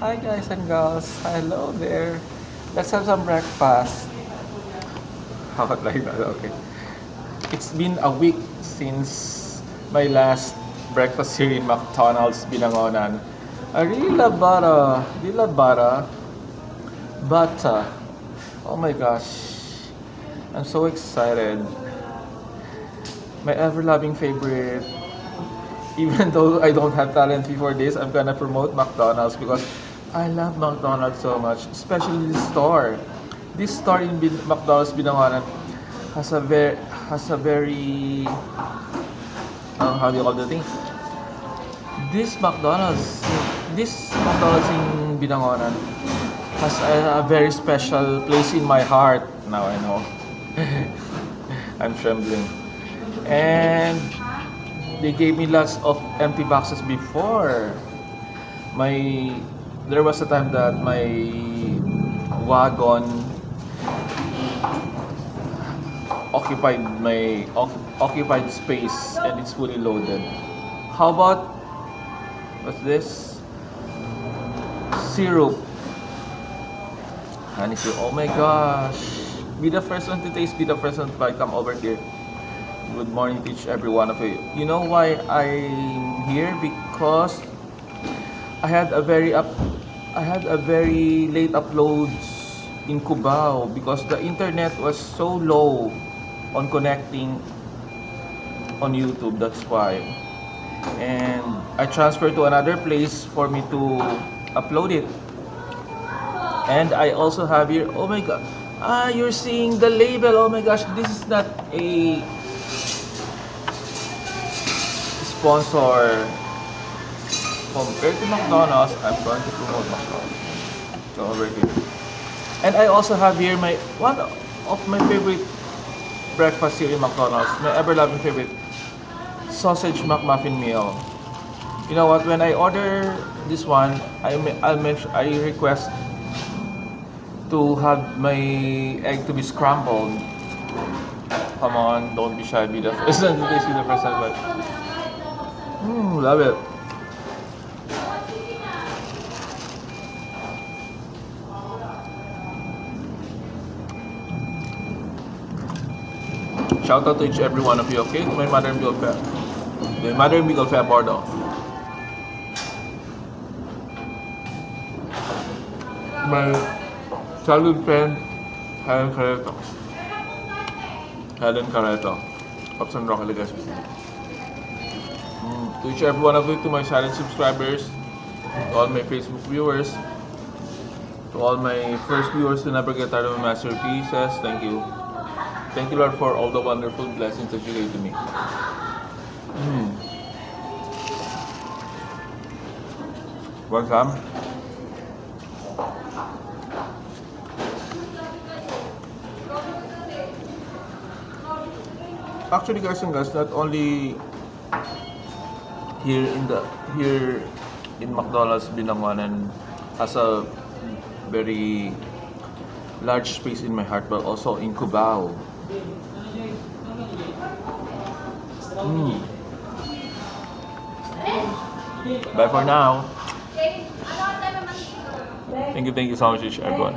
Hi guys and girls. Hello there. Let's have some breakfast. How about like that? Okay. It's been a week since my last breakfast here in McDonald's Binangonan. I really love butter. Do you love butter? Butter. Oh my gosh. I'm so excited. My ever-loving favorite. Even though I don't have talent before this, I'm gonna promote McDonald's because I love McDonald's so much, especially this store. This store in McDonald's Binangonan has a very how do you call the thing? This McDonald's, this McDonald's in Binangonan has a very special place in my heart. Now I know. I'm trembling. And they gave me lots of empty boxes before. My there was a time that my wagon occupied space and it's fully loaded. How about what's this? Syrup. Honey syrup. Oh my gosh. Be the first one to taste, be the first one to buy. Come over here. Good morning to each every one of you. You know why I'm here? Because I had a very late uploads in Cubao because the internet was so low on connecting on YouTube. That's why. And I transferred to another place for me to upload it. And I also have here. Oh my god. You're seeing the label. Oh my gosh, this is not a sponsor. Compared to McDonald's, I'm going to promote McDonald's. So over here. And I also have here one of my favorite breakfast here in McDonald's. My ever-loving favorite sausage McMuffin meal. You know what? When I order this one, I request to have my egg to be scrambled. Come on, don't be shy. Be the first one to taste the first time. But love it. Shout out to each every one of you, okay? To my mother and Bill Feb. My mother and Bill Feb Bordo. My childhood friend, Helen Careto. Helen Careto. Pops and Rock Legacy. To each every one of you, to my silent subscribers, to all my Facebook viewers, to all my first viewers who never get tired of my masterpieces, thank you. Thank you, Lord, for all the wonderful blessings that you gave to me. Want some? Actually, guys and girls, not only here in McDonald's Binangonan has a very large space in my heart, but also in Cubao. Bye for now. Thank you so much, everyone.